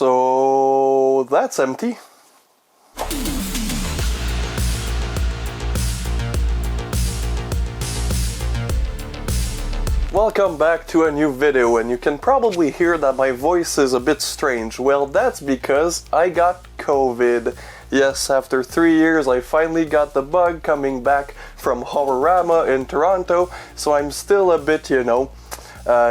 So that's empty. Welcome back to a new video, and you can probably hear that my voice is a bit strange. Well, that's because I got COVID. Yes, after 3 years I finally got the bug coming back from Horrorama in Toronto, so I'm still a bit,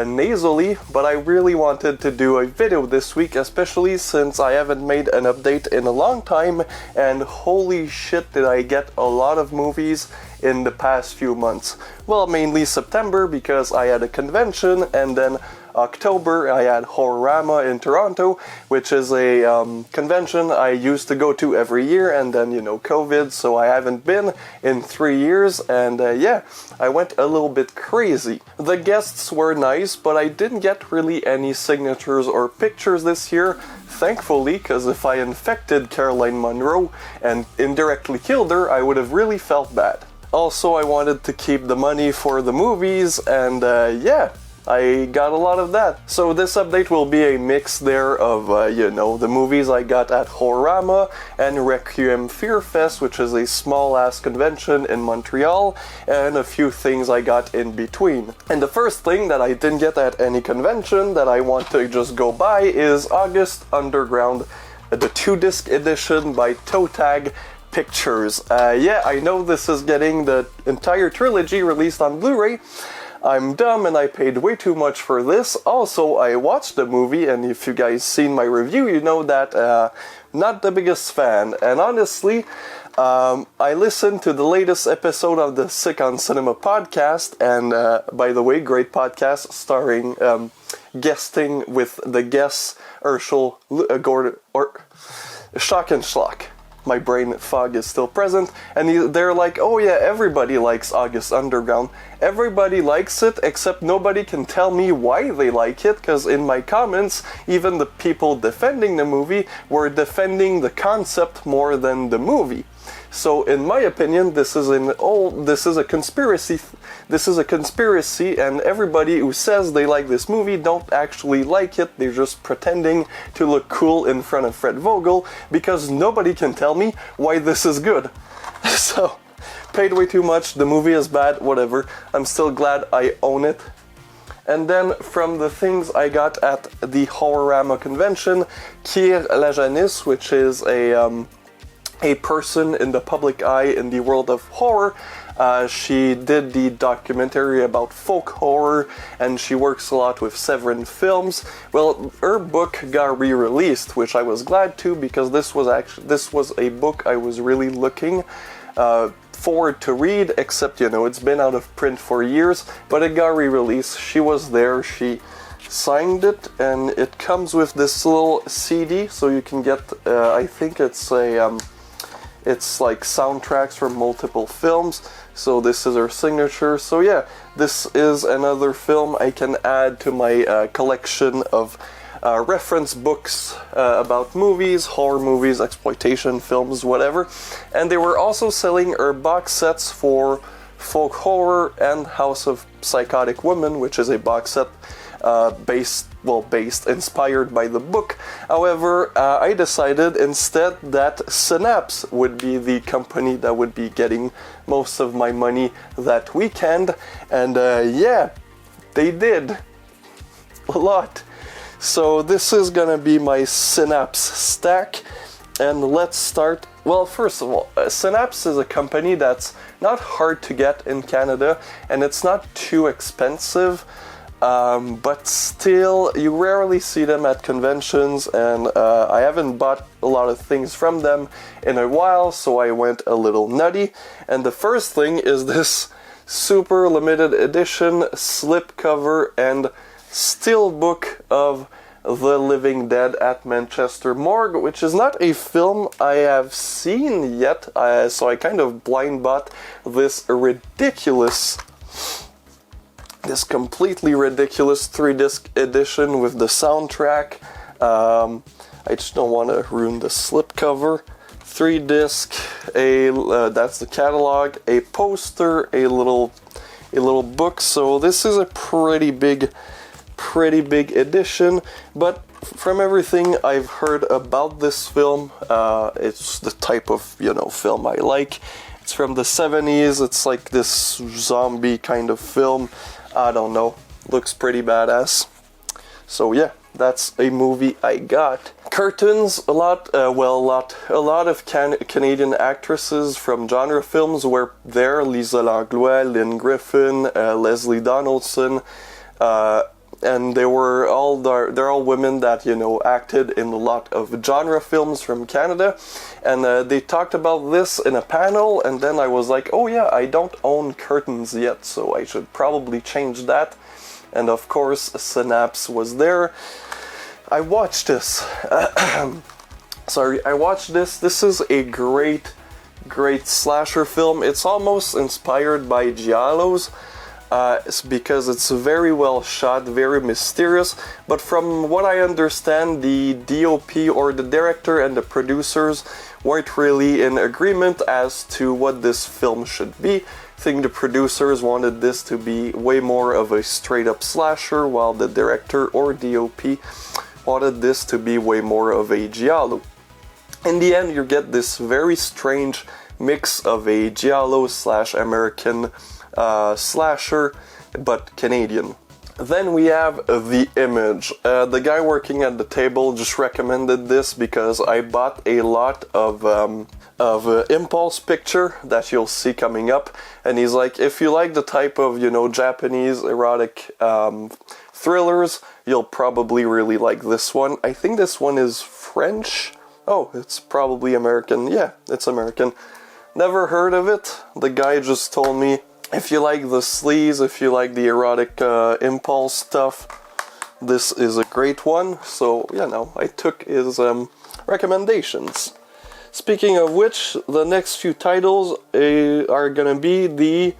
nasally, but I really wanted to do a video this week, especially since I haven't made an update in a long time, and holy shit did I get a lot of movies in the past few months. Well, mainly September because I had a convention, and then October I had Horrorama in Toronto, which is a convention I used to go to every year, and then COVID, so I haven't been in 3 years, and I went a little bit crazy. The guests were nice, but I didn't get really any signatures or pictures this year, thankfully, because if I infected Caroline Munro and indirectly killed her, I would have really felt bad. Also, I wanted to keep the money for the movies, and I got a lot of that. So this update will be a mix there of, the movies I got at Horrorama and Requiem Fear Fest, which is a small-ass convention in Montreal, and a few things I got in between. And the first thing that I didn't get at any convention that I want to just go buy is August Underground, the 2-disc edition by Toe Tag Pictures. I know this is getting the entire trilogy released on Blu-ray. I'm dumb and I paid way too much for this. Also, I watched the movie, and if you guys seen my review, you know that not the biggest fan. And honestly, I listened to the latest episode of the Sick on Cinema podcast, and by the way, great podcast starring guesting with the guests Urshel Gordon or Shock and Schlock. My brain fog is still present, and they're like, oh yeah, everybody likes August Underground. Everybody likes it, except nobody can tell me why they like it, because in my comments, even the people defending the movie were defending the concept more than the movie. So in my opinion, this is a conspiracy. This is a conspiracy, and everybody who says they like this movie don't actually like it. They're just pretending to look cool in front of Fred Vogel, because nobody can tell me why this is good. So, paid way too much, the movie is bad, whatever. I'm still glad I own it. And then from the things I got at the Horrorama convention, Kier Lajanis, which is a person in the public eye in the world of horror. She did the documentary about folk horror, and she works a lot with Severin films. Well, her book got re-released, which I was glad to, because this was a book I was really looking forward to read, except it's been out of print for years, but it got re-released. She was there, she signed it, and it comes with this little CD, so you can get, I think it's like soundtracks from multiple films, so this is her signature. So yeah, this is another film I can add to my collection of reference books about movies, horror movies, exploitation films, whatever. And they were also selling her box sets for folk horror and House of Psychotic Women, which is a box set inspired by the book. However, I decided instead that Synapse would be the company that would be getting most of my money that weekend, and they did a lot. So this is gonna be my Synapse stack, and let's start. Well, first of all, Synapse is a company that's not hard to get in Canada, and it's not too expensive. But still, you rarely see them at conventions, and I haven't bought a lot of things from them in a while, so I went a little nutty. And the first thing is this super limited edition slipcover and steelbook of The Living Dead at Manchester Morgue, which is not a film I have seen yet, so I kind of blind bought this completely ridiculous 3-disc edition with the soundtrack. I just don't want to ruin the slipcover. 3-disc, that's the catalog, a poster, a little book. So this is a pretty big edition, but from everything I've heard about this film, it's the type of, film I like. It's from the 70s, it's like this zombie kind of film. I don't know, looks pretty badass. So yeah, that's a movie I got. Curtains, a lot of Canadian actresses from genre films were there. Lisa Langlois, Lynn Griffin, Leslie Donaldson, and they're all women that, acted in a lot of genre films from Canada. And they talked about this in a panel, and then I was like, oh yeah, I don't own Curtains yet, so I should probably change that. And of course, Synapse was there. I watched this. I watched this. This is a great slasher film. It's almost inspired by Giallos. It's because it's very well shot, very mysterious. But from what I understand, the DOP or the director and the producers weren't really in agreement as to what this film should be. I think the producers wanted this to be way more of a straight-up slasher, while the director or DOP wanted this to be way more of a giallo. In the end, you get this very strange mix of a giallo / American slasher, but Canadian. Then we have The Image. The guy working at the table just recommended this because I bought a lot of impulse picture that you'll see coming up, and he's like, if you like the type of, Japanese erotic thrillers, you'll probably really like this one. I think this one is French. Oh, it's probably American. Yeah, it's American. Never heard of it. The guy just told me, if you like the sleaze, if you like the erotic impulse stuff, this is a great one. So, I took his recommendations. Speaking of which, the next few titles are gonna be the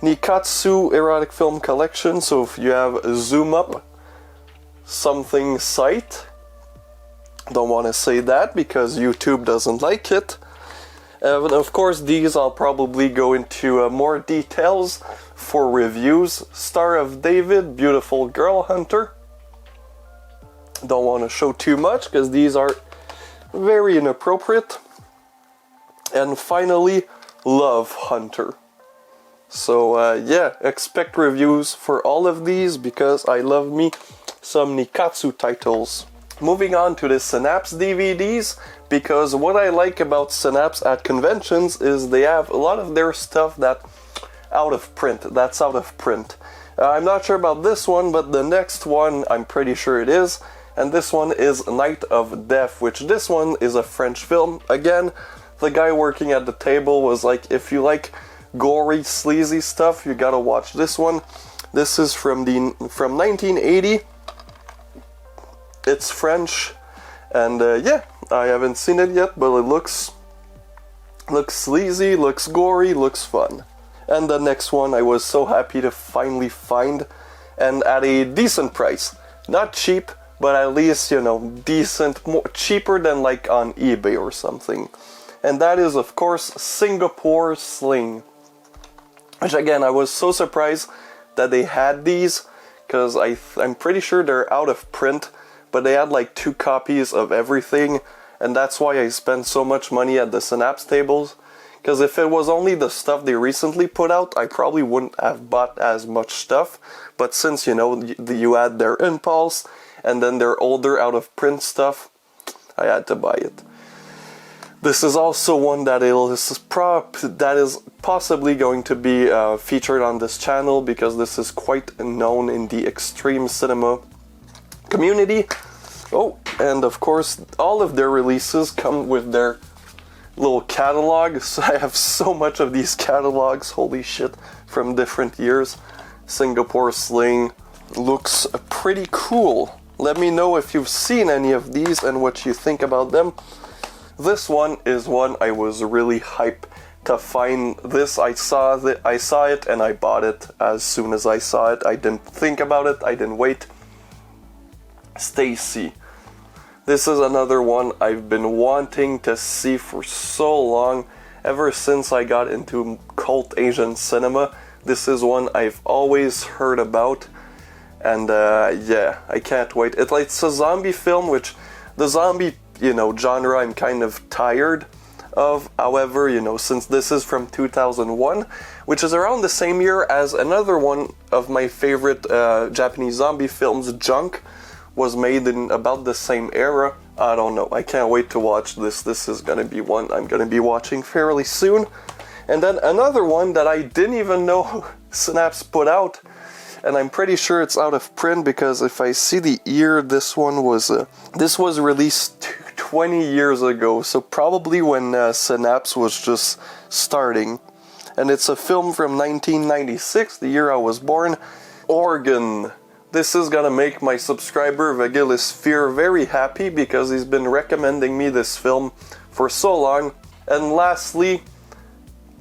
Nikatsu Erotic Film Collection. So if you have Zoom Up something site, don't want to say that because YouTube doesn't like it. And of course, these I'll probably go into more details for reviews. Star of David, Beautiful Girl Hunter. Don't want to show too much because these are very inappropriate. And finally, Love Hunter. So expect reviews for all of these because I love me some Nikatsu titles. Moving on to the Synapse DVDs, because what I like about Synapse at conventions is they have a lot of their stuff that's out of print. I'm not sure about this one, but the next one I'm pretty sure it is. And this one is Night of Death, which this one is a French film. Again, the guy working at the table was like, if you like gory, sleazy stuff, you gotta watch this one. This is from 1980. It's French, and I haven't seen it yet, but it looks sleazy, looks gory, looks fun. And the next one I was so happy to finally find, and at a decent price. Not cheap, but at least, decent, more cheaper than like on eBay or something. And that is, of course, Singapore Sling. Which again, I was so surprised that they had these, because I'm pretty sure they're out of print, but they had like 2 copies of everything, and that's why I spent so much money at the Synapse tables. Because if it was only the stuff they recently put out, I probably wouldn't have bought as much stuff. But since, you had their Impulse, and then their older out of print stuff, I had to buy it. This is also one that is possibly going to be featured on this channel, because this is quite known in the extreme cinema community. Oh, and of course, all of their releases come with their little catalogs. I have so much of these catalogs, holy shit, from different years. Singapore Sling looks pretty cool. Let me know if you've seen any of these and what you think about them. This one is one I was really hyped to find. This, I saw it and I bought it as soon as I saw it. I didn't think about it, I didn't wait. Stacy. This is another one I've been wanting to see for so long, ever since I got into cult Asian cinema. This is one I've always heard about, And yeah, I can't wait. It's a zombie film, which the zombie, genre I'm kind of tired of. However, since this is from 2001, which is around the same year as another one of my favorite Japanese zombie films, Junk, was made in about the same era. I don't know. I can't wait to watch this. This is going to be one I'm going to be watching fairly soon. And then another one that I didn't even know Synapse put out, and I'm pretty sure it's out of print because if I see the year, this was released 20 years ago, so probably when Synapse was just starting. And it's a film from 1996, the year I was born. Organ. This is gonna make my subscriber Vagilis Fear very happy because he's been recommending me this film for so long. And lastly,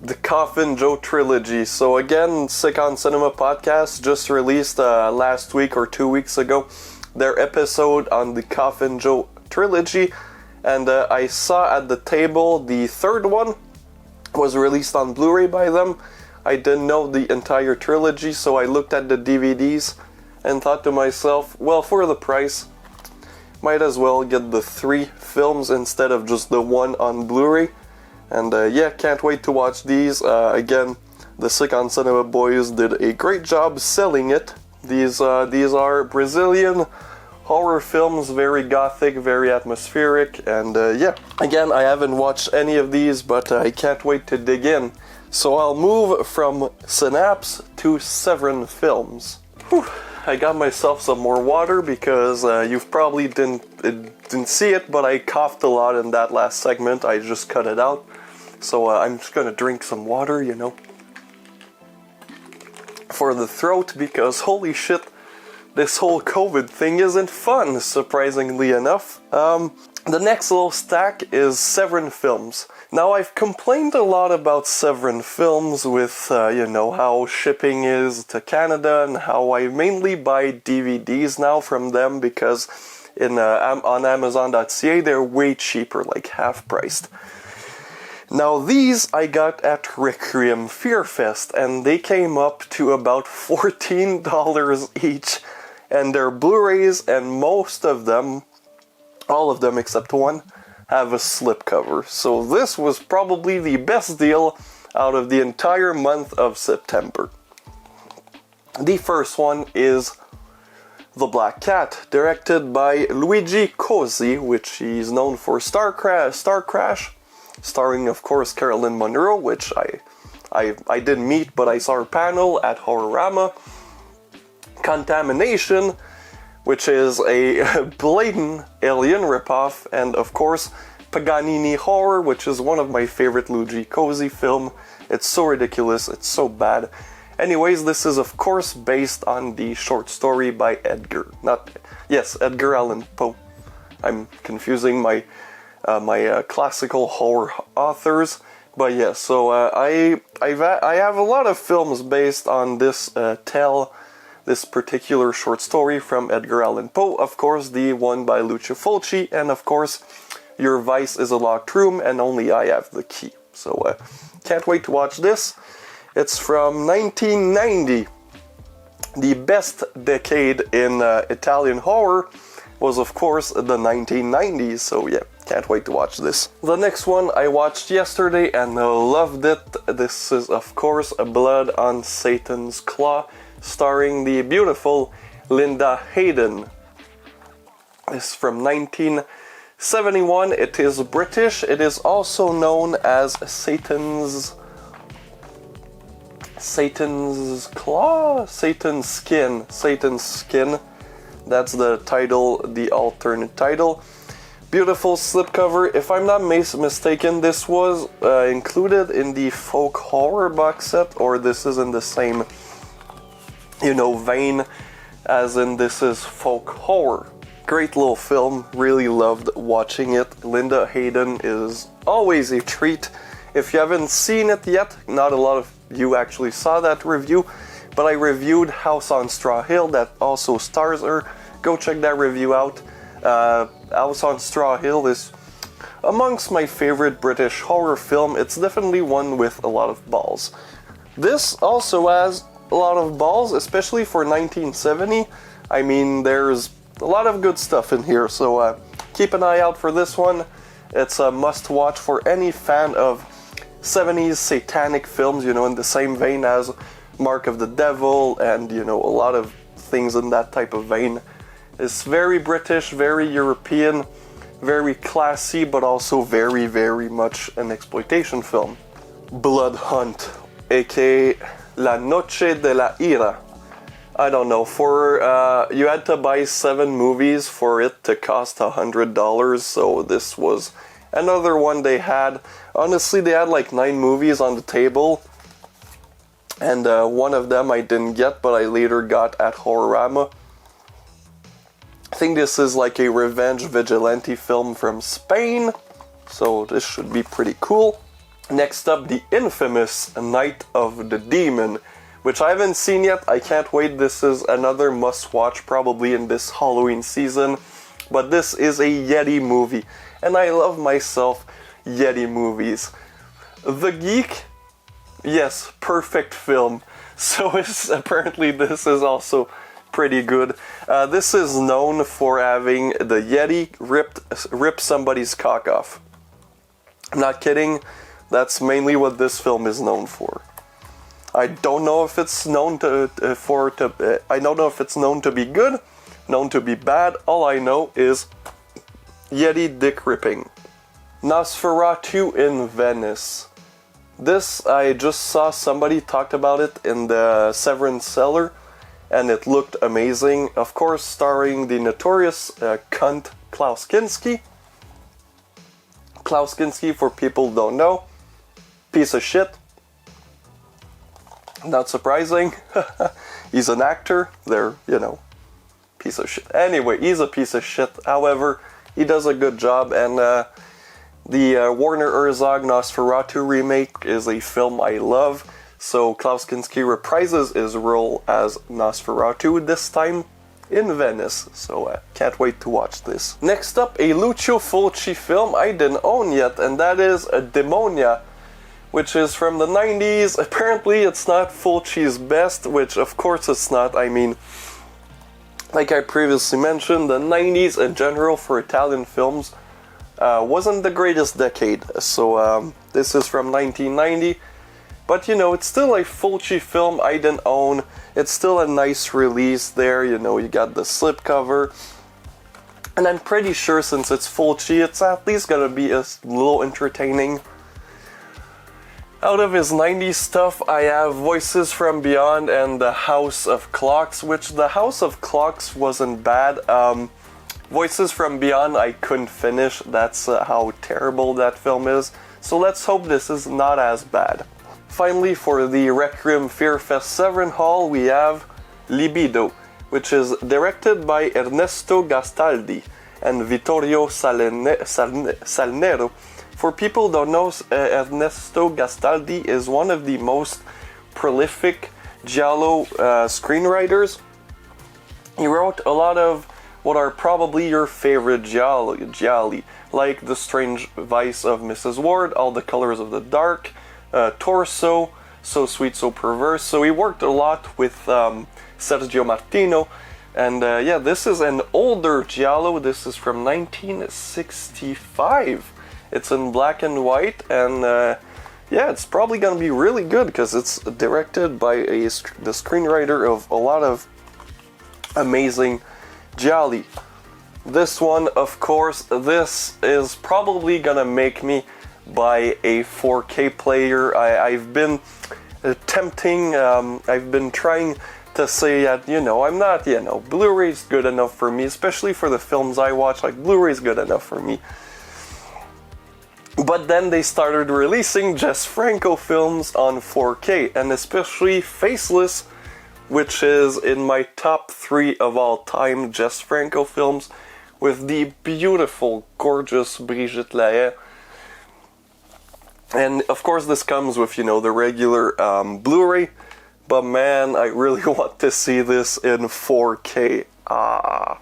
the Coffin Joe trilogy. So again, Sick on Cinema podcast just released last week or 2 weeks ago their episode on the Coffin Joe trilogy, and I saw at the table the third one was released on Blu-ray by them. I didn't know the entire trilogy, so I looked at the DVDs and thought to myself, well, for the price, might as well get the 3 films instead of just the one on Blu-ray. And yeah, can't wait to watch these. Again, the Sick on Cinema boys did a great job selling it. These are Brazilian horror films, very gothic, very atmospheric, and yeah. Again, I haven't watched any of these, but I can't wait to dig in. So I'll move from Synapse to Severin Films. Whew. I got myself some more water because you've probably didn't see it, but I coughed a lot in that last segment. I just cut it out. So I'm just gonna drink some water, for the throat, because holy shit, this whole COVID thing isn't fun, surprisingly enough. The next little stack is Severin Films. Now, I've complained a lot about Severin Films with, how shipping is to Canada and how I mainly buy DVDs now from them because on Amazon.ca they're way cheaper, like half priced. Now these I got at Requiem Fear Fest, and they came up to about $14 each, and they're Blu-rays, and most of them, all of them except one, have a slipcover. So this was probably the best deal out of the entire month of September. The first one is The Black Cat, directed by Luigi Cozzi, which he's known for Star Crash, starring, of course, Carolyn Monroe, which I didn't meet, but I saw her panel at Horrorama. Contamination, which is a blatant Alien ripoff, and of course, Paganini Horror, which is one of my favorite Luigi Cozzi film. It's so ridiculous, it's so bad. Anyways, this is of course based on the short story by Edgar Allan Poe. I'm confusing my classical horror authors, but yeah. So I have a lot of films based on this this particular short story from Edgar Allan Poe. Of course, the one by Lucio Fulci, and of course, Your Vice is a Locked Room, and Only I Have the Key. So can't wait to watch this. It's from 1990. The best decade in Italian horror was, of course, the 1990s, so yeah, can't wait to watch this. The next one I watched yesterday and loved it. This is, of course, Blood on Satan's Claw, starring the beautiful Linda Hayden. It's from 1971. It is British. It is also known as Satan's Claw? Satan's Skin. That's the title, the alternate title. Beautiful slipcover. If I'm not mistaken, this was included in the folk horror box set, or this is in the same, vein as in this is folk horror. Great little film. Really loved watching it. Linda Hayden is always a treat. If you haven't seen it yet, not a lot of you actually saw that review, but I reviewed House on Straw Hill that also stars her. Go check that review out. House on Straw Hill is amongst my favorite British horror film. It's definitely one with a lot of balls. This also has a lot of balls, especially for 1970. I mean, there's a lot of good stuff in here, so keep an eye out for this one. It's a must-watch for any fan of 70s satanic films, you know, in the same vein as Mark of the Devil and, you know, a lot of things in that type of vein. It's very British, very European, very classy, but also very, very much an exploitation film. Blood Hunt, aka La Noche de la Ira. I don't know, you had to buy 7 movies for it to cost $100, so this was another one they had. Honestly, they had like 9 movies on the table, and one of them I didn't get, but I later got at Horrorama. I think this is like a revenge vigilante film from Spain, so this should be pretty cool. Next up, the infamous Night of the Demon, which I haven't seen yet. I can't wait. This is another must-watch probably in this Halloween season, but this is a Yeti movie, and I love myself Yeti movies. The Geek, yes, perfect film. So apparently this is also pretty good. This is known for having the Yeti rip somebody's cock off. I'm not kidding. That's mainly what this film is known for. I don't know if it's known I don't know if it's known to be good, known to be bad. All I know is Yeti dick ripping. Nosferatu in Venice. This, I just saw somebody talked about it in the Severin cellar, and it looked amazing. Of course, starring the notorious cunt Klaus Kinski. Klaus Kinski, for people who don't know, piece of shit. Not surprising. He's an actor. They're, you know, piece of shit. Anyway, he's a piece of shit. However, he does a good job, and the Werner Herzog Nosferatu remake is a film I love. So Klaus Kinski reprises his role as Nosferatu, this time in Venice. So can't wait to watch this. Next up, a Lucio Fulci film I didn't own yet, and that is Demonia, which is from the 90s. Apparently it's not Fulci's best, which of course it's not. I mean, like I previously mentioned, the 90s in general for Italian films wasn't the greatest decade. So this is from 1990. But you know, it's still a Fulci film I didn't own. It's still a nice release there, you know, you got the slipcover. And I'm pretty sure since it's Fulci, it's at least gonna be a little entertaining. Out of his 90s stuff, I have Voices from Beyond and The House of Clocks, which The House of Clocks wasn't bad. Voices from Beyond I couldn't finish, that's how terrible that film is. So let's hope this is not as bad. Finally, for the Requiem Fear Fest Severin Hall, we have Libido, which is directed by Ernesto Gastaldi and Vittorio Salnero. For people who don't know, Ernesto Gastaldi is one of the most prolific giallo screenwriters. He wrote a lot of what are probably your favorite gialli, like The Strange Vice of Mrs. Ward, All the Colors of the Dark, Torso, So Sweet, So Perverse. So he worked a lot with Sergio Martino, and yeah, this is an older giallo. This is from 1965. It's in black and white, and yeah, it's probably gonna be really good because it's directed by the screenwriter of a lot of amazing gialli. This one, of course, this is probably gonna make me buy a 4K player. I've been attempting, I've been trying to say that, you know, I'm not, you know, Blu-ray's good enough for me, especially for the films I watch, like Blu-ray's good enough for me. But then they started releasing Jess Franco films on 4K, and especially Faceless, which is in my top 3 of all time Jess Franco films, with the beautiful, gorgeous Brigitte Lahaie. And of course this comes with, you know, the regular Blu-ray, but man, I really want to see this in 4K. I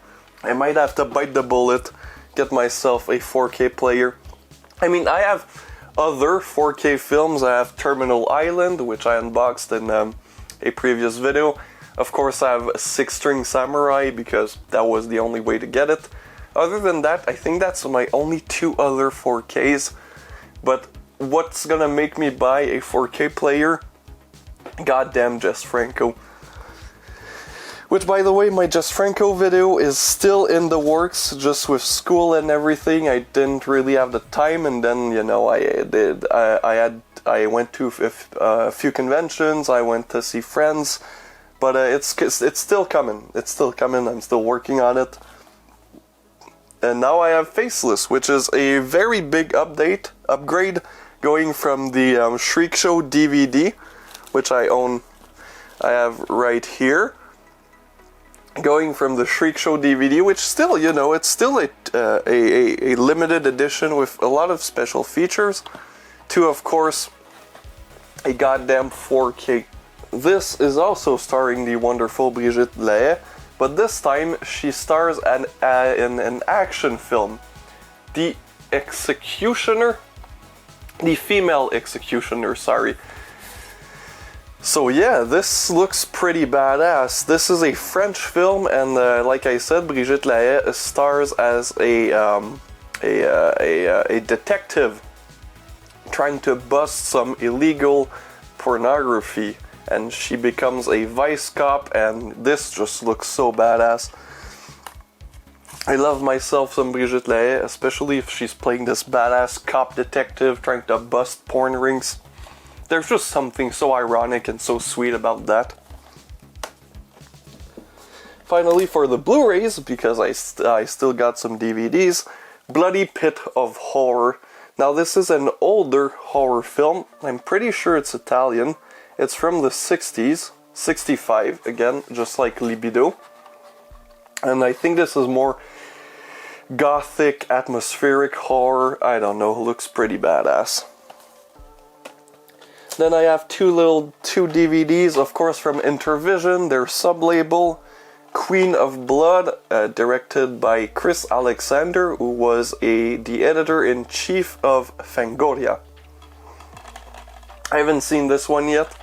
might have to bite the bullet, get myself a 4K player. I mean, I have other 4K films. I have Terminal Island, which I unboxed in a previous video. Of course, I have a 6-string Samurai because that was the only way to get it. Other than that, I think that's my only 2 other 4Ks. But what's gonna make me buy a 4K player? Goddamn Jess Franco. Which, by the way, my Jess Franco video is still in the works, just with school and everything. I didn't really have the time, and then, you know, I went to a few conventions, I went to see friends, but it's still coming. It's still coming, I'm still working on it. And now I have Faceless, which is a very big upgrade, going from the Shriek Show DVD, which I have right here. Going from the Shriek Show DVD, which still, you know, it's still a limited edition with a lot of special features, to, of course, a goddamn 4K. This is also starring the wonderful Brigitte Lahaie, but this time she stars in an action film. The female executioner, sorry. So yeah, this looks pretty badass. This is a French film, and like I said, Brigitte Lahaie stars as a detective trying to bust some illegal pornography, and she becomes a vice cop, and this just looks so badass. I love myself some Brigitte Lahaie, especially if she's playing this badass cop detective trying to bust porn rings. There's just something so ironic and so sweet about that. Finally, for the Blu-rays, because I still got some DVDs, Bloody Pit of Horror. Now this is an older horror film. I'm pretty sure it's Italian. It's from the 60s, 65 again, just like Libido. And I think this is more gothic, atmospheric horror. I don't know, looks pretty badass. Then I have two DVDs, of course, from Intervision, their sub-label, Queen of Blood, directed by Chris Alexander, who was the editor-in-chief of Fangoria. I haven't seen this one yet.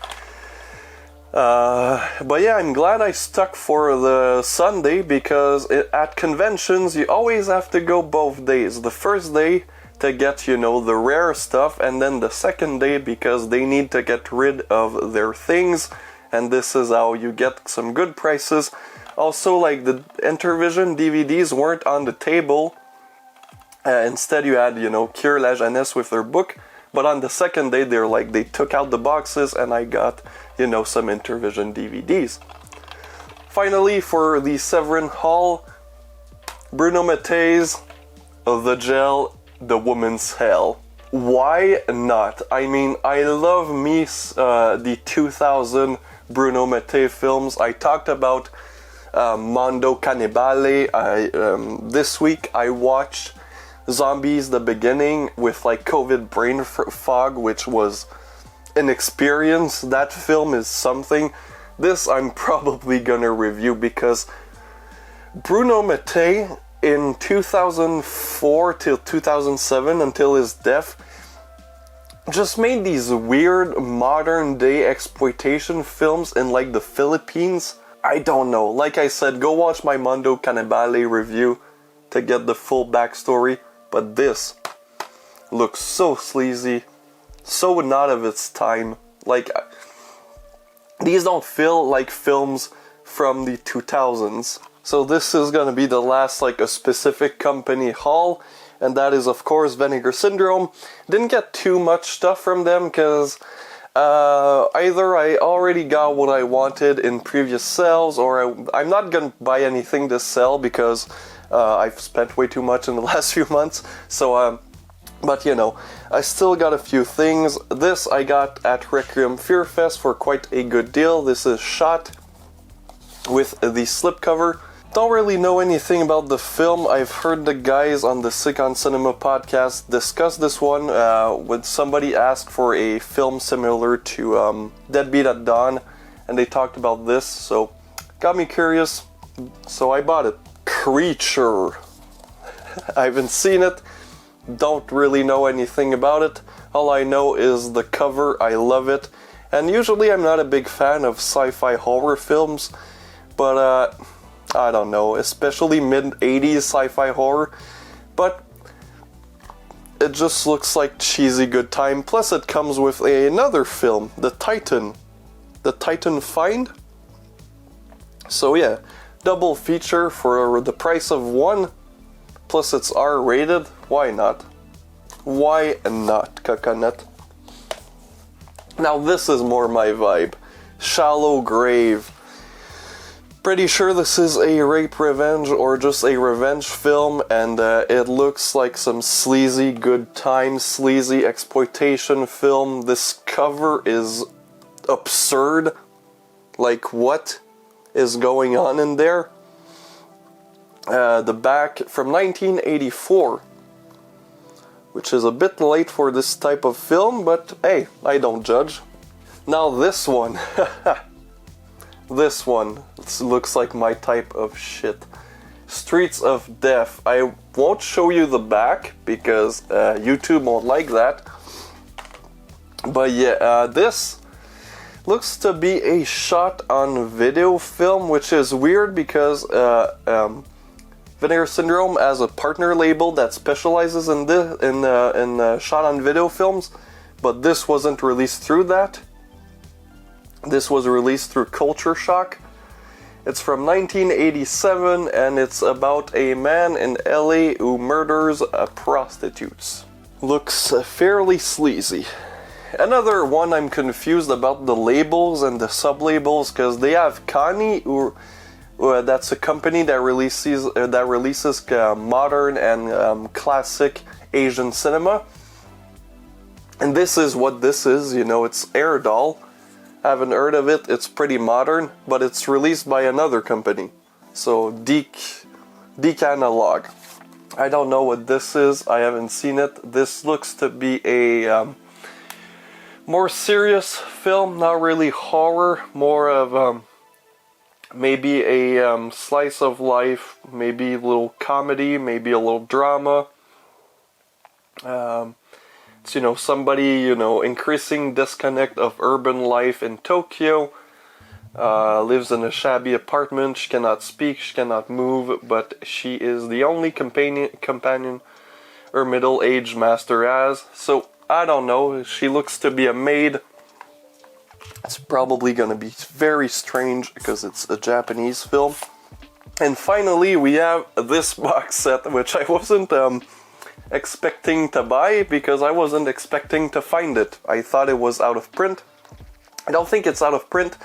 But yeah, I'm glad I stuck for the Sunday, because at conventions you always have to go both days. The first day to get, you know, the rare stuff, and then the second day because they need to get rid of their things, and this is how you get some good prices. Also, like, the Intervision DVDs weren't on the table. Instead you had, you know, Cure la Jeunesse with their book, but on the second day they took out the boxes and I got, you know, some Intervision DVDs. Finally, for the Severin haul, Bruno Mattei's The Gel, The Woman's Hell. Why not? I mean, I love the 2000 Bruno Mattei films. I talked about Mondo Cannibale. This week I watched Zombies the Beginning with like COVID brain fog, which was an experience. That film is something. This I'm probably gonna review, because Bruno Mattei in 2004 till 2007, until his death, just made these weird modern day exploitation films in like the Philippines. I don't know. Like I said, go watch my Mondo Cannibale review to get the full backstory. But this looks so sleazy, so not of its time. Like, these don't feel like films from the 2000s. So this is gonna be the last, like, a specific company haul, and that is, of course, Vinegar Syndrome. Didn't get too much stuff from them, because either I already got what I wanted in previous sales, or I'm not gonna buy anything to sell, because I've spent way too much in the last few months. So, but you know, I still got a few things. This I got at Requiem Fear Fest for quite a good deal. This is Shot with the slipcover. Don't really know anything about the film. I've heard the guys on the Sick on Cinema podcast discuss this one when somebody asked for a film similar to Deadbeat at Dawn, and they talked about this, so got me curious, so I bought it. Creature. I haven't seen it, don't really know anything about it. All I know is the cover, I love it, And usually I'm not a big fan of sci-fi horror films, but I don't know, especially mid-80s sci-fi horror, but it just looks like cheesy good time. Plus it comes with another film, The Titan Find. So yeah, double feature for the price of one, plus it's R-rated. Why not? Why not, Coconut? Now this is more my vibe. Shallow Grave. Pretty sure this is a rape revenge or just a revenge film, and it looks like some sleazy good time, sleazy exploitation film. This cover is absurd. Like, what is going on in there? The back from 1984, which is a bit late for this type of film, but hey, I don't judge. Now this one. This one looks like my type of shit. Streets of Death. I won't show you the back because YouTube won't like that. But yeah, this looks to be a shot on video film, which is weird because Vinegar Syndrome has a partner label that specializes in shot on video films, but this wasn't released through that. This was released through Culture Shock. It's from 1987 and it's about a man in LA who murders prostitutes. Looks fairly sleazy. Another one I'm confused about the labels and the sub-labels, because they have Kani, that's a company that releases modern and classic Asian cinema. And this is what this is, you know, it's Air Doll. Haven't heard of it, it's pretty modern, but it's released by another company. So, Deke Analog. I don't know what this is, I haven't seen it. This looks to be a more serious film, not really horror, more of maybe a slice of life, maybe a little comedy, maybe a little drama. It's, you know, somebody, you know, increasing disconnect of urban life in Tokyo, lives in a shabby apartment, she cannot speak, she cannot move, but she is the only companion her middle-aged master has. So, I don't know, she looks to be a maid. It's probably gonna be very strange because it's a Japanese film. And finally, we have this box set, which I wasn't expecting to buy because I wasn't expecting to find it. I thought it was out of print. I don't think it's out of print.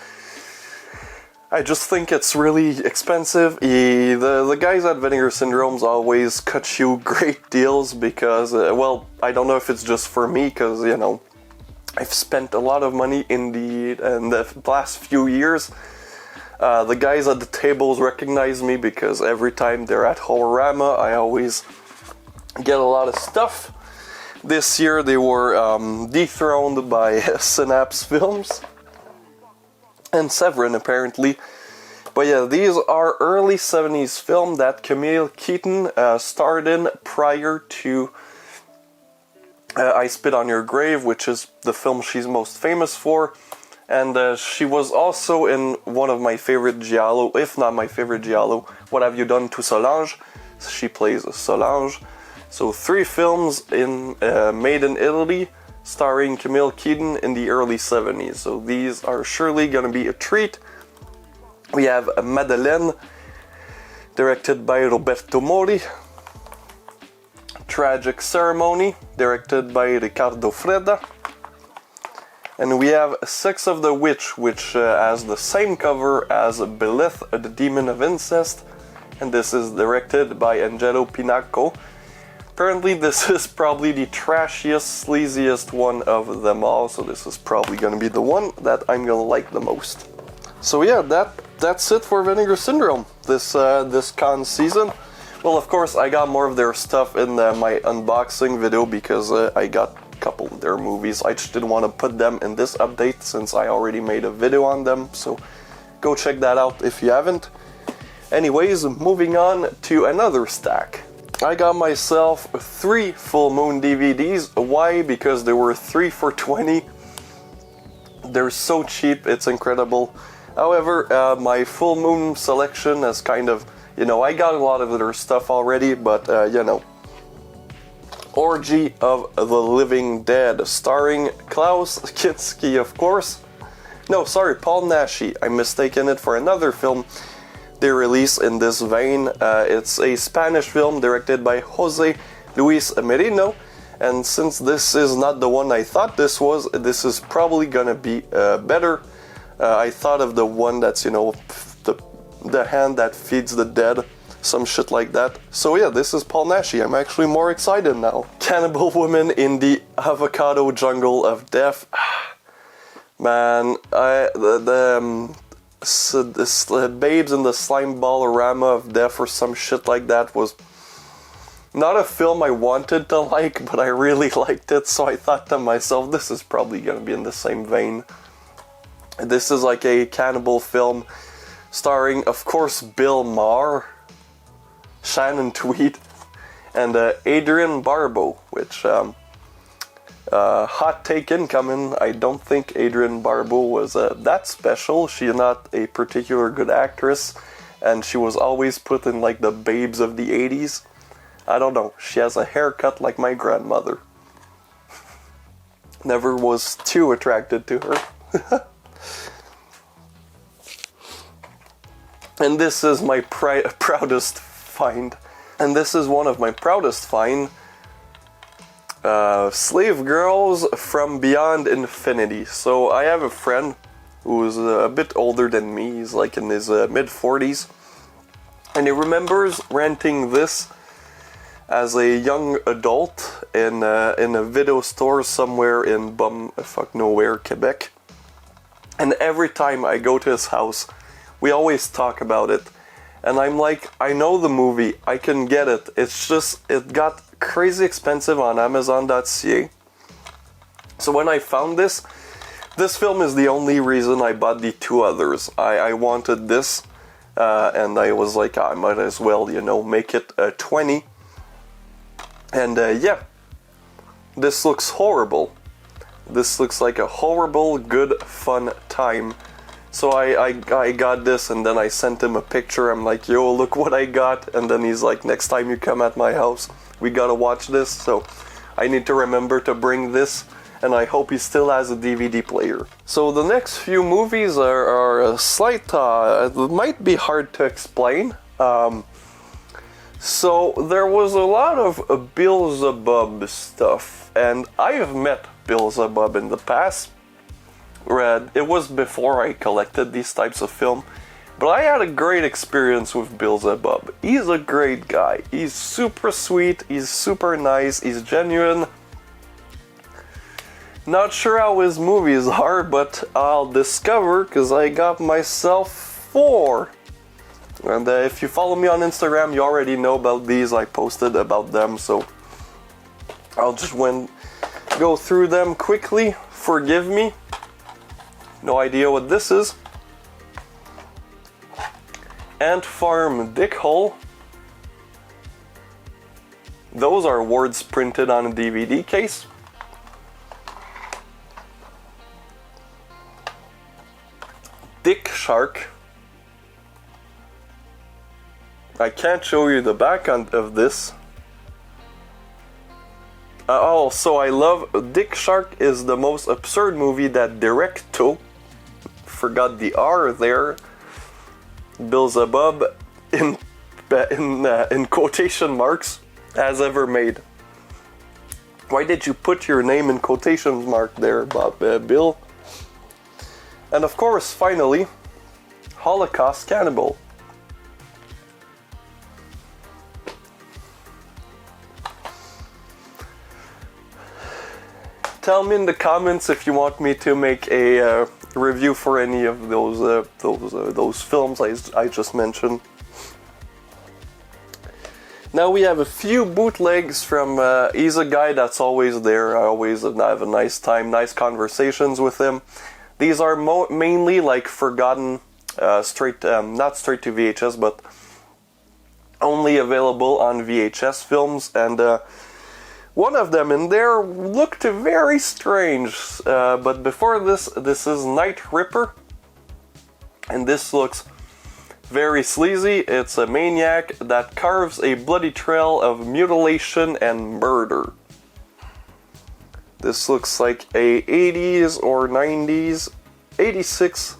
I just think it's really expensive. The guys at Vinegar Syndromes always cut you great deals because, well, I don't know if it's just for me because, you know, I've spent a lot of money in the last few years. The guys at the tables recognize me because every time they're at Horrorama, I always get a lot of stuff. This year they were dethroned by Synapse Films and Severin apparently. But yeah, these are early 70s film that Camille Keaton starred in prior to I Spit on Your Grave, which is the film she's most famous for. And she was also in one of my favorite giallo, if not my favorite giallo, What Have You Done to Solange? She plays Solange. So 3 films made in Italy, starring Camille Keaton in the early 70s. So these are surely going to be a treat. We have Madeleine, directed by Roberto Mori. Tragic Ceremony, directed by Riccardo Freda. And we have Sex of the Witch, which has the same cover as Belith, the Demon of Incest. And this is directed by Angelo Pinacco. Apparently this is probably the trashiest, sleaziest one of them all, so this is probably going to be the one that I'm going to like the most. So yeah, that's it for Vinegar Syndrome this con season. Well, of course, I got more of their stuff in my unboxing video because I got a couple of their movies. I just didn't want to put them in this update since I already made a video on them, so go check that out if you haven't. Anyways, moving on to another stack. I got myself 3 Full Moon DVDs. Why? Because there were 3 for $20. They're so cheap, it's incredible. However, my full moon selection is kind of, I got a lot of their stuff already, but, Orgy of the Living Dead, starring Klaus Kinski, of course. No, sorry, Paul Naschy. I'm mistaken it for another film they release in this vein. It's a Spanish film directed by Jose Luis Merino, and since this is not the one I thought this was, this is probably gonna be better. I thought of the one that's, the hand that feeds the dead, some shit like that. So yeah, this is Paul Naschy. I'm actually more excited now. Cannibal Woman in the Avocado Jungle of Death. Man, the Babes in the Slime Ball-orama of Death or some shit like that was not a film I wanted to like, but I really liked it, so I thought to myself, this is probably gonna be in the same vein. This is like a cannibal film starring, of course, Bill Maher, Shannon Tweed, and Adrienne Barbeau, which, hot take incoming, I don't think Adrienne Barbeau was that special. She's not a particular good actress, and she was always put in like the babes of the 80s. I don't know, she has a haircut like my grandmother. Never was too attracted to her. And this is my proudest find. And this is one of my proudest find. Slave Girls from Beyond Infinity. So I have a friend who's a bit older than me. He's like in his mid-40s. And he remembers renting this as a young adult in a video store somewhere in bumfuck nowhere, Quebec. And every time I go to his house, we always talk about it. And I'm like, I know the movie, I can get it. It's just, it got crazy expensive on Amazon.ca. So when I found this film is the only reason I bought the two others. I wanted this, and I was like, I might as well, make it 20. And yeah, this looks horrible. This looks like a horrible, good, fun time. So I got this, and then I sent him a picture. I'm like, yo, look what I got. And then he's like, next time you come at my house, we gotta watch this. So I need to remember to bring this, and I hope he still has a DVD player. So the next few movies are a slight, it might be hard to explain. So there was a lot of Bill Zebub stuff, and I have met Bill Zebub in the past. It was before I collected these types of film, but I had a great experience with Bill Zebub. He's a great guy. He's super sweet, he's super nice, he's genuine. Not sure how his movies are, but I'll discover, because I got myself 4. And if you follow me on Instagram, you already know about these. I posted about them, so I'll just go through them quickly. Forgive me. No idea what this is. Ant Farm Dickhole. Those are words printed on a DVD case. Dick Shark. I can't show you the back of this. So I love Dick Shark is the most absurd movie that Directo, forgot the R there, Bill Zebub in quotation marks, has ever made. Why did you put your name in quotation mark there, Bill? And of course, finally, Holocaust Cannibal. Tell me in the comments if you want me to make a review for any of those films I just mentioned. Now we have a few bootlegs from. He's a guy that's always there. I always have a nice time, nice conversations with him. These are mainly like forgotten, not straight to VHS, but only available on VHS films. And one of them in there looked very strange. But before this is Night Ripper. And this looks very sleazy. It's a maniac that carves a bloody trail of mutilation and murder. This looks like a 80s or 90s, 86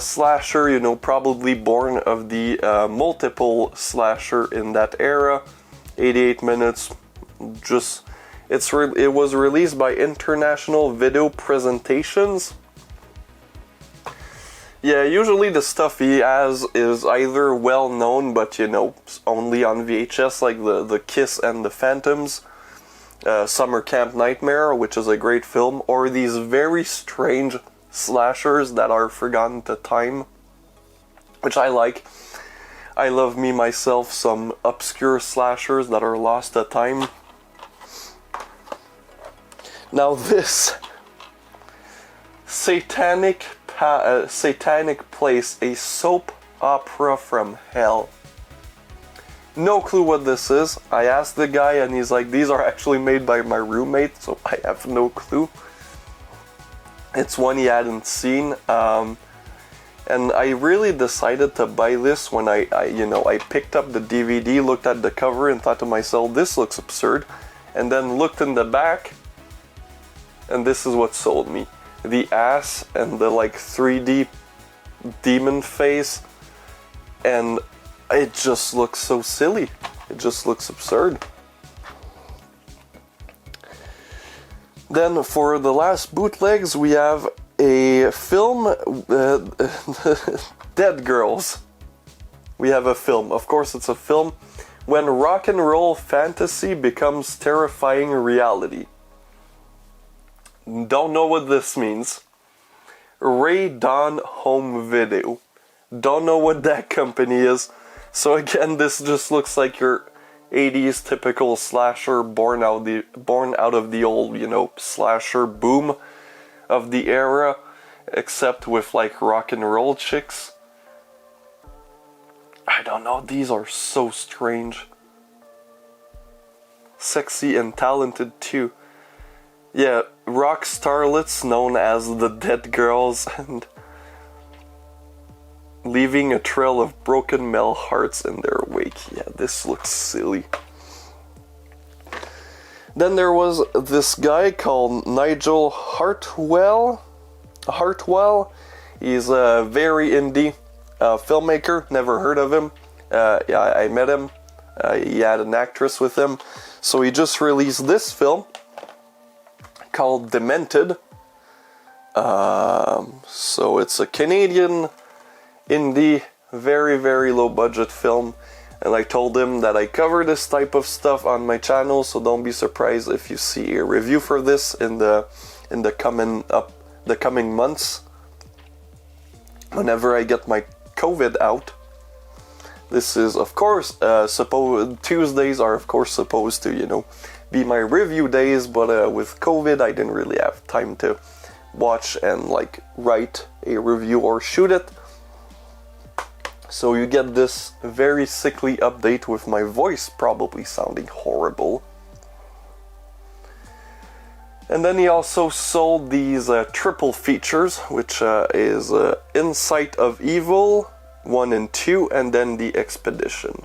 slasher, you know, probably born of the multiple slasher in that era. 88 minutes. Just it was released by International Video Presentations. Yeah, usually the stuff he has is either well known, but you know, only on VHS, like the Kiss and the Phantoms, Summer Camp Nightmare, which is a great film, or these very strange slashers that are forgotten to time, which I like. I love me myself some obscure slashers that are lost to time. Now this Satanic Place, a soap opera from hell. No clue what this is. I asked the guy and he's like, these are actually made by my roommate, so I have no clue. It's one he hadn't seen. And I really decided to buy this when I picked up the DVD, looked at the cover and thought to myself, this looks absurd. And then looked in the back, and this is what sold me. The ass and the like 3D demon face, and it just looks so silly. It just looks absurd. Then for the last bootlegs we have a film, Dead Girls. We have a film. Of course it's a film. When rock and roll fantasy becomes terrifying reality. Don't know what this means. Ray Dawn Home Video. Don't know what that company is. So again, this just looks like your 80s typical slasher born out of the old, you know, slasher boom of the era, except with like rock and roll chicks. I don't know, these are so strange. Sexy and talented too. Yeah, rock starlets known as the Dead Girls, and leaving a trail of broken male hearts in their wake. Yeah, this looks silly. Then there was this guy called Nigel Hartwell. He's a very indie filmmaker, never heard of him. Yeah, I met him. He had an actress with him. So he just released this film called Demented. So it's a Canadian indie, very, very low budget film. And I told him that I cover this type of stuff on my channel, so don't be surprised if you see a review for this in the coming months. Whenever I get my COVID out. This is, of course, Tuesdays are of course supposed to, you know, be my review days, but with COVID I didn't really have time to watch and like write a review or shoot it. So you get this very sickly update with my voice probably sounding horrible. And then he also sold these triple features, which is Insight of Evil 1 and 2, and then The Expedition.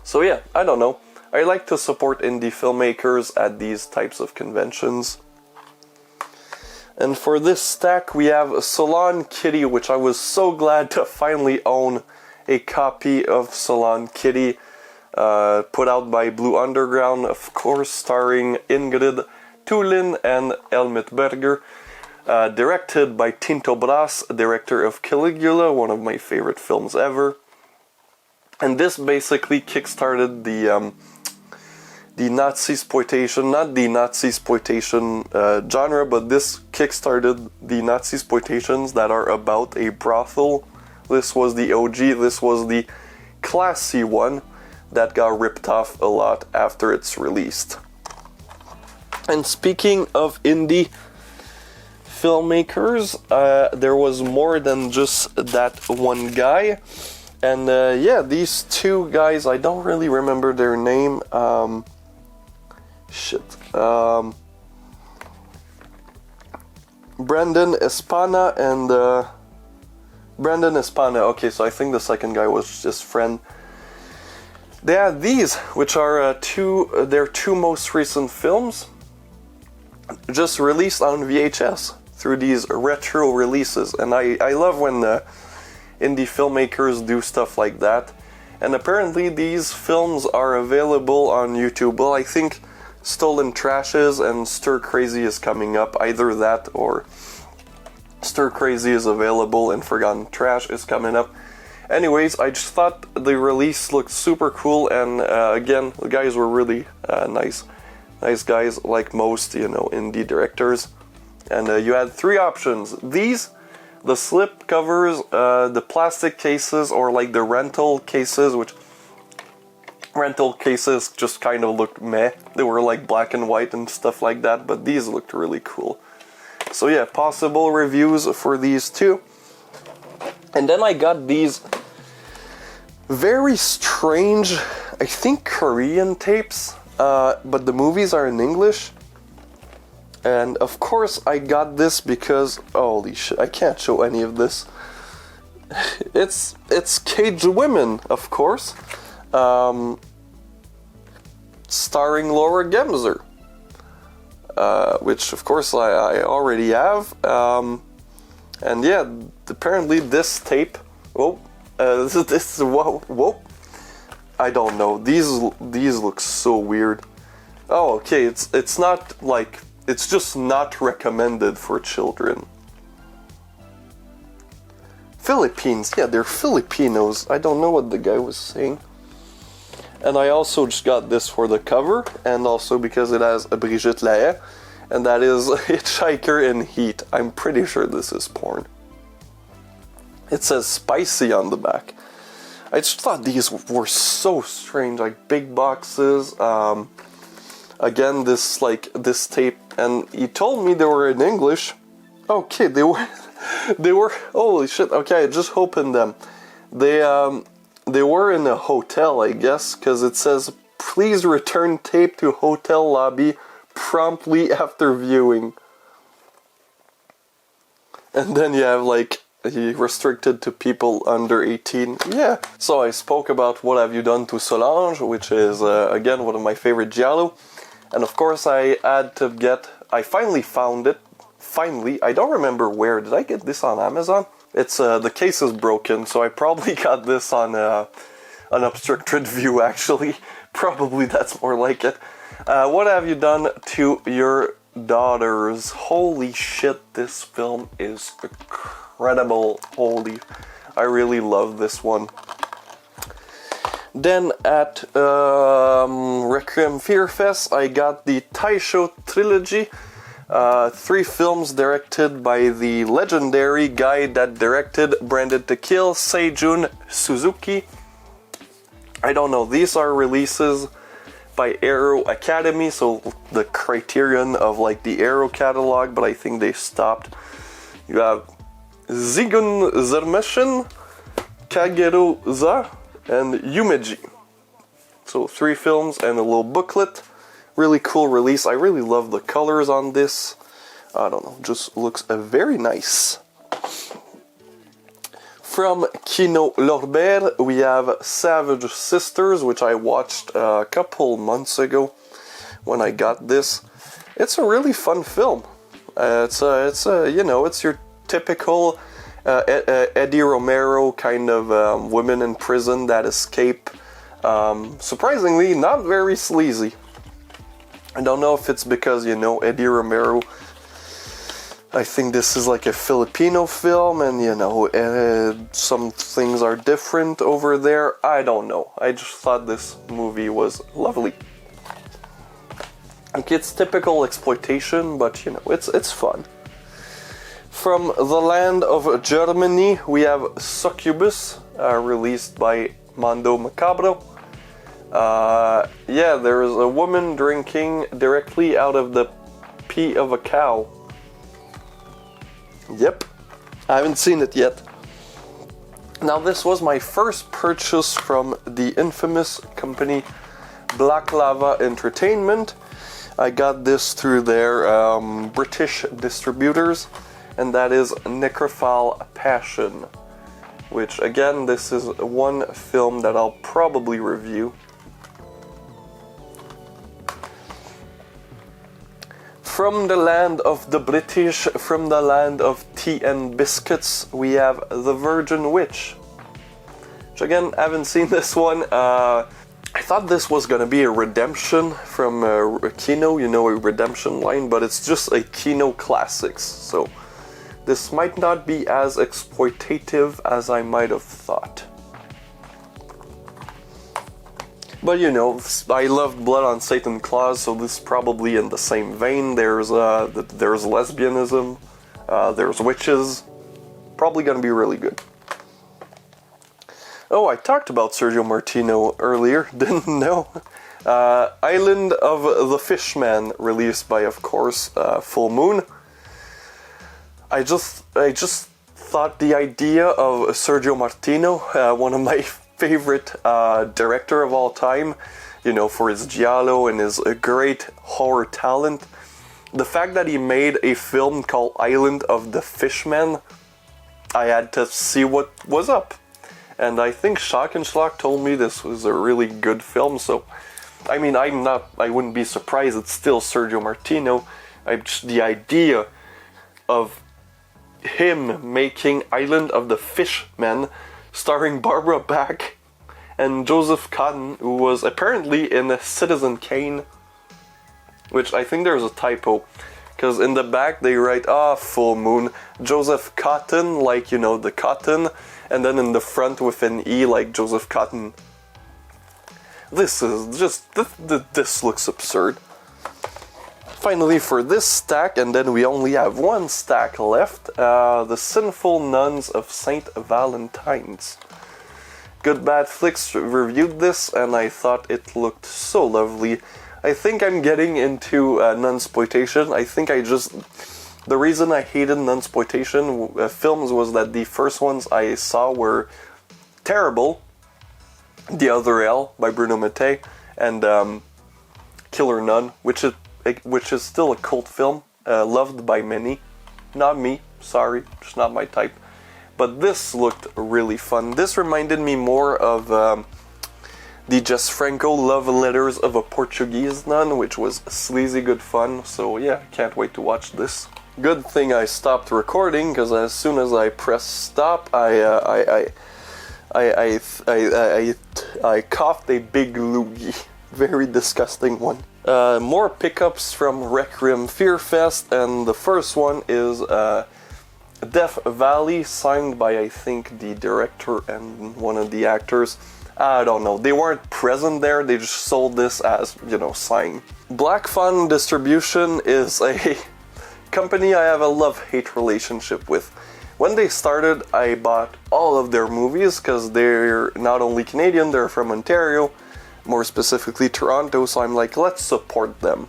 So yeah, I don't know. I like to support indie filmmakers at these types of conventions. And for this stack we have Salon Kitty, which I was so glad to finally own a copy of Salon Kitty, put out by Blue Underground, of course, starring Ingrid Thulin and Helmut Berger, directed by Tinto Brass, director of Caligula, one of my favorite films ever. And this basically kickstarted the Nazi-exploitation, not the Nazi-exploitation genre, but this kickstarted the Nazi-exploitations that are about a brothel. This was the OG, this was the classy one that got ripped off a lot after it's released. And speaking of indie filmmakers, there was more than just that one guy. And yeah, these two guys, I don't really remember their name. shit. Brandon Espana and Brandon Espana. Okay, so I think the second guy was his friend. They had these, which are their two most recent films, just released on VHS through these retro releases. And I love when indie filmmakers do stuff like that. And apparently these films are available on YouTube. Well, I think Stolen Trashes and Stir Crazy is coming up. Either that or Stir Crazy is available and Forgotten Trash is coming up. Anyways, I just thought the release looked super cool, and again, the guys were really nice guys, like most, indie directors. And you had three options. These, the slip covers, the plastic cases, or like the rental cases, which rental cases just kind of looked meh. They were like black and white and stuff like that, but these looked really cool. So yeah, possible reviews for these two. And then I got these very strange, I think Korean tapes, but the movies are in English. And of course I got this because, holy shit, I can't show any of this. It's Caged Women, of course. Starring Laura Gemser. Which of course I already have. And yeah, apparently this tape, whoa, I don't know, these look so weird. Oh, okay, it's not like, it's just not recommended for children. Philippines, yeah, they're Filipinos. I don't know what the guy was saying. And I also just got this for the cover, and also because it has a Brigitte Lahaye, and that is Hitchhiker in Heat. I'm pretty sure this is porn. It says spicy on the back. I just thought these were so strange, like big boxes. Again, this tape, and he told me they were in English. Okay, they were, holy shit, okay, I just opened them. They were in a hotel, I guess, because it says, please return tape to hotel lobby promptly after viewing. And then you have like, he restricted to people under 18. Yeah. So I spoke about What Have You Done to Solange, which is, again, one of my favorite giallo. And of course I had to I finally found it. Finally, I don't remember where. Did I get this on Amazon? It's, the case is broken, so I probably got this on an Unobstructed View, actually. Probably that's more like it. What Have You Done to Your Daughters? Holy shit, this film is incredible. I really love this one. Then at Requiem Fear Fest, I got the Taisho trilogy. 3 films directed by the legendary guy that directed Branded to Kill, Seijun Suzuki. I don't know, these are releases by Arrow Academy, so the criterion of like the Arrow catalog, but I think they stopped. You have Zigun Zermeshin, Kageru-za, and Yumeji. So 3 films and a little booklet. Really cool release. I really love the colors on this. I don't know, just looks very nice. From Kino Lorber, we have Savage Sisters, which I watched a couple months ago when I got this. It's a really fun film. It's your typical Eddie Romero kind of women in prison that escape. Surprisingly, not very sleazy. I don't know if it's because, Eddie Romero, I think this is like a Filipino film, and, some things are different over there. I don't know. I just thought this movie was lovely. Like, it's typical exploitation, but, it's fun. From the land of Germany, we have Succubus, released by Mondo Macabro. There is a woman drinking directly out of the pee of a cow. Yep, I haven't seen it yet. Now, this was my first purchase from the infamous company Black Lava Entertainment. I got this through their British distributors, and that is Necrophile Passion, which again, this is one film that I'll probably review. From the land of the British, from the land of tea and biscuits, we have The Virgin Witch. Which again, I haven't seen this one. I thought this was gonna be a redemption from Kino, you know, a redemption line, but it's just a Kino Classics, so this might not be as exploitative as I might have thought. But you know, I loved Blood on Satan Claws, so this is probably in the same vein. There's lesbianism, there's witches, probably gonna be really good. Oh, I talked about Sergio Martino earlier, didn't know. Island of the Fishman, released by, of course, Full Moon. I just thought the idea of Sergio Martino, one of my favorite director of all time, you know, for his giallo and his great horror talent. The fact that he made a film called Island of the Fishman, I had to see what was up. And I think Shock and Schlock told me this was a really good film, so I mean, I wouldn't be surprised it's still Sergio Martino. The idea of him making Island of the Fishmen, starring Barbara Bach and Joseph Cotton, who was apparently in Citizen Kane, which I think there's a typo, because in the back they write, Full Moon, Joseph Cotton, like, you know, the cotton, and then in the front with an E, like Joseph Cotton. This is just, this looks absurd. Finally, for this stack, and then we only have one stack left, The Sinful Nuns of Saint Valentine's. Good Bad Flicks reviewed this, and I thought it looked so lovely. I think I'm getting into nunsploitation. I think the reason I hated nunsploitation films was that the first ones I saw were terrible. The Other L by Bruno Mattei, and Killer Nun, which is still a cult film, loved by many. Not me, sorry, just not my type. But this looked really fun. This reminded me more of the Jess Franco Love Letters of a Portuguese Nun, which was sleazy good fun. So yeah, can't wait to watch this. Good thing I stopped recording, because as soon as I pressed stop, I coughed a big loogie. Very disgusting one. More pickups from Requiem Fear Fest, and the first one is Death Valley, signed by, I think, the director and one of the actors. I don't know, they weren't present there, they just sold this as, you know, signed. Black Fawn Distribution is a company I have a love-hate relationship with. When they started, I bought all of their movies, because they're not only Canadian, they're from Ontario, more specifically Toronto, so I'm like, let's support them.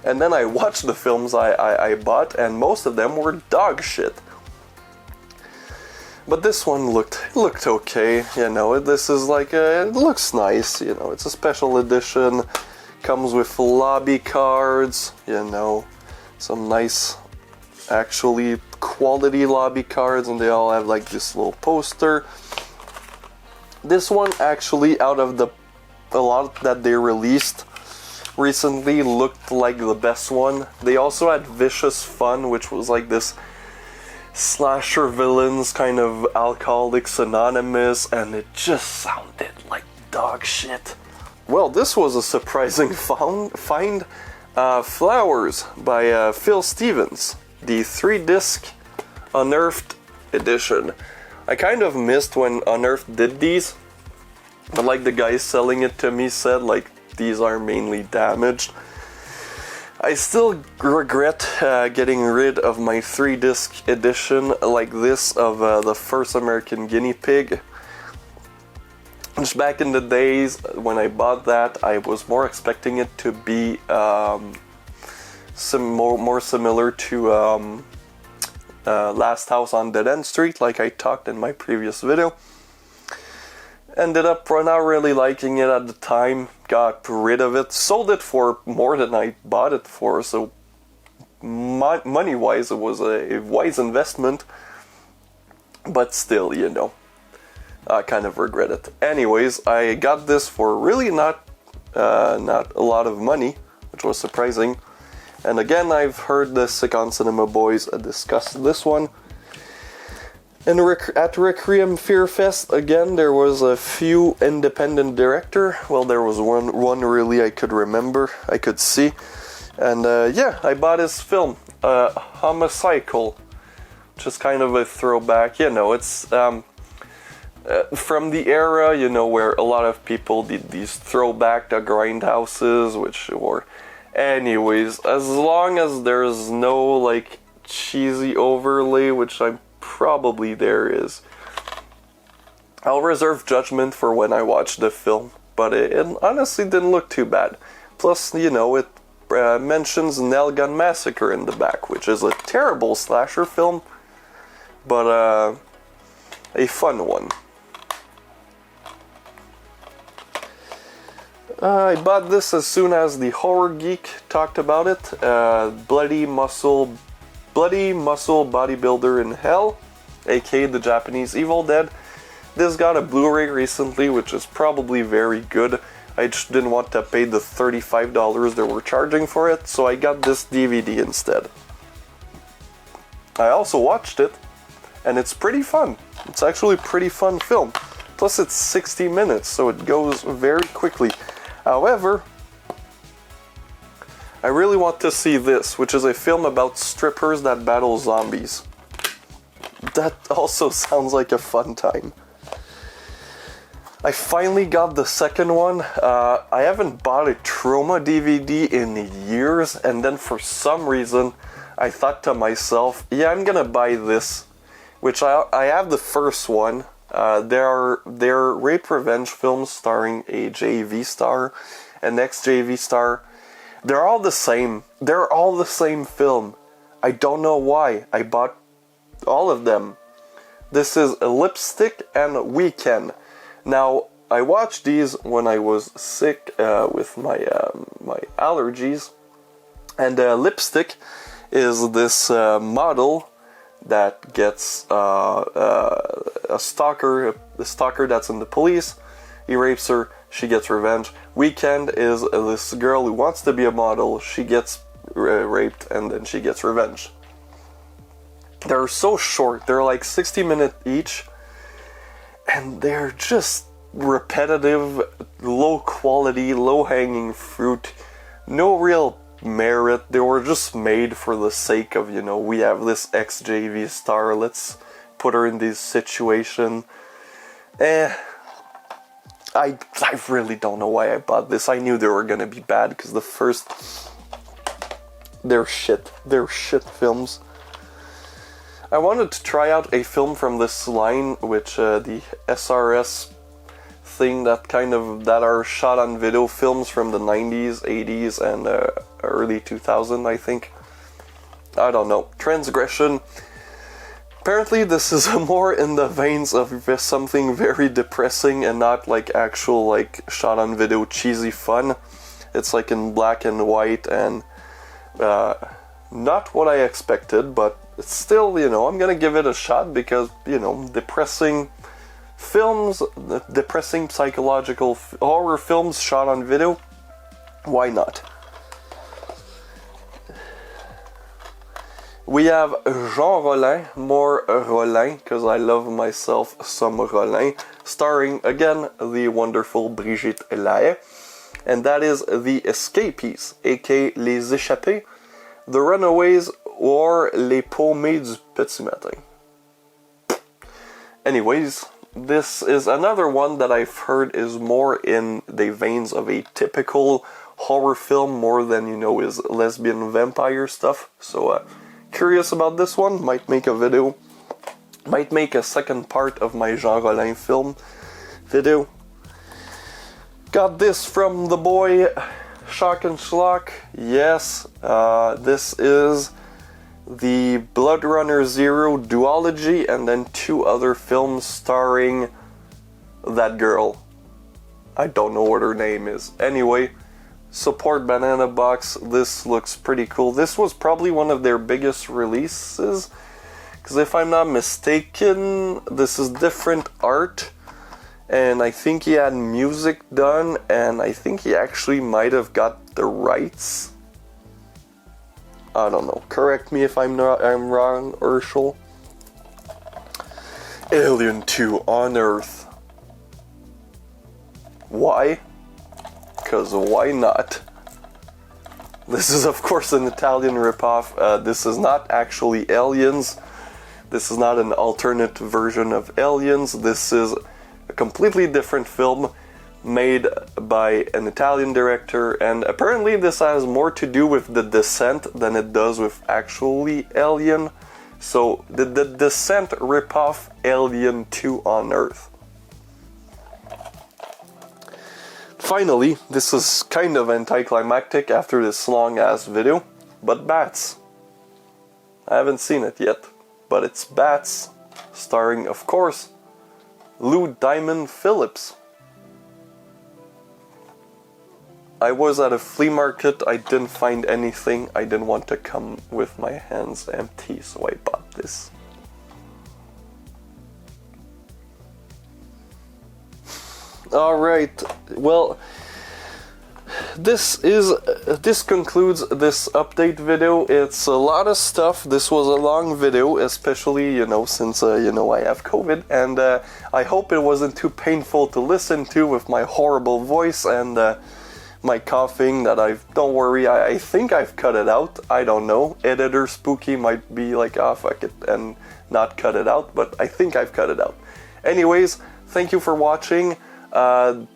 And then I watched the films I bought, and most of them were dog shit. But this one looked okay, you know, this is like, it looks nice, you know, it's a special edition, comes with lobby cards, you know, some nice, actually quality lobby cards, and they all have like this little poster. This one actually, out of a lot that they released recently, looked like the best one. They also had Vicious Fun, which was like this slasher villains, kind of Alcoholics Anonymous, and it just sounded like dog shit. Well, this was a surprising find. Flowers by Phil Stevens, the 3-disc Unearthed edition. I kind of missed when Unearthed did these, but like the guy selling it to me said, like, these are mainly damaged. I still regret getting rid of my 3-disc edition like this of the first American Guinea Pig. Just back in the days when I bought that, I was more expecting it to be more similar to Last House on Dead End Street, like I talked in my previous video. Ended up not really liking it at the time, got rid of it, sold it for more than I bought it for, so money-wise it was a wise investment, but still, you know, I kind of regret it. Anyways, I got this for really not a lot of money, which was surprising. And again, I've heard the Sick on Cinema boys discuss this one. And at Requiem Fear Fest, again, there was a few independent director. Well, there was one really I could remember, I could see. And yeah, I bought his film, Homicycle, which is kind of a throwback. You know, it's from the era, you know, where a lot of people did these throwback to grindhouses, which were... Anyways, as long as there's no, like, cheesy overlay, which I'm probably there is, I'll reserve judgment for when I watch the film, but it honestly didn't look too bad. Plus, you know, it mentions Nail Gun Massacre in the back, which is a terrible slasher film, but a fun one. I bought this as soon as the Horror Geek talked about it. Bloody Muscle Bodybuilder in Hell, aka the Japanese Evil Dead. This got a Blu-ray recently, which is probably very good. I just didn't want to pay the $35 they were charging for it, so I got this DVD instead. I also watched it, and it's pretty fun. It's actually a pretty fun film. Plus it's 60 minutes, so it goes very quickly. However, I really want to see this, which is a film about strippers that battle zombies. That also sounds like a fun time. I finally got the second one. I haven't bought a Trauma DVD in years, and then for some reason, I thought to myself, yeah, I'm gonna buy this, which I have the first one. They're rape revenge films starring a JV star, an ex-JV star. They're all the same. They're all the same film. I don't know why. I bought all of them. This is a Lipstick and Weekend. Now, I watched these when I was sick with my allergies, and Lipstick is this model that gets a stalker that's in the police. He rapes her, she gets revenge. Weekend is this girl who wants to be a model. She gets raped and then she gets revenge. They're so short, they're like 60 minutes each, and they're just repetitive, low quality, low hanging fruit, no real merit. They were just made for the sake of, you know, we have this ex-JV star, let's put her in this situation. I really don't know why I bought this. I knew they were gonna be bad, because the first... They're shit films. I wanted to try out a film from this line, which the SRS thing that are shot on video films from the 90s, 80s, and early 2000, I think. I don't know. Transgression. Apparently this is more in the veins of something very depressing and not like actual like shot on video cheesy fun. It's like in black and white and not what I expected, but it's still, you know, I'm gonna give it a shot because, you know, depressing films, depressing psychological horror films shot on video, why not? We have Jean Rollin, more Rollin, because I love myself some Rollin, starring again the wonderful Brigitte Lahaie, and that is The Escapees, aka Les Échappés, The Runaways, or Les Paumés du Petit Matin. Anyways, this is another one that I've heard is more in the veins of a typical horror film more than, you know, is lesbian vampire stuff. So, curious about this one, might make a video, might make a second part of my Jean Rollin film video. Got this from the boy Shock and Schlock. Yes, this is the Blood Runner Zero duology, and then two other films starring that girl. I don't know what her name is. Anyway, support Banana Box. This looks pretty cool. This was probably one of their biggest releases, because if I'm not mistaken, this is different art, and I think he had music done, and I think he actually might have got the rights. I don't know. Correct me if I'm wrong, Urshel. Alien 2 on Earth. Why? Because why not? This is of course an Italian ripoff. This is not actually Aliens. This is not an alternate version of Aliens. This is a completely different film made by an Italian director, and apparently this has more to do with The Descent than it does with actually Alien. So the Descent ripoff Alien 2 on Earth. Finally, this is kind of anticlimactic after this long ass video, but Bats. I haven't seen it yet, but it's Bats, starring of course Lou Diamond Phillips. I was at a flea market, I didn't find anything, I didn't want to come with my hands empty, so I bought this. Alright, well, this concludes this update video. It's a lot of stuff. This was a long video, especially, since, I have COVID, and I hope it wasn't too painful to listen to with my horrible voice and my coughing don't worry, I think I've cut it out. I don't know. Editor Spooky might be like, ah, fuck it, and not cut it out, but I think I've cut it out. Anyways, thank you for watching.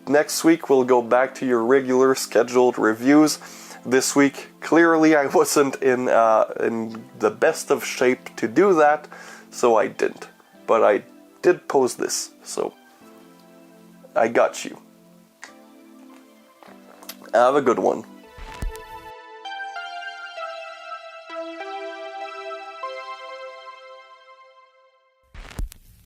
Next week we'll go back to your regular scheduled reviews. This week, clearly I wasn't in the best of shape to do that, so I didn't. But I did post this, so I got you. Have a good one.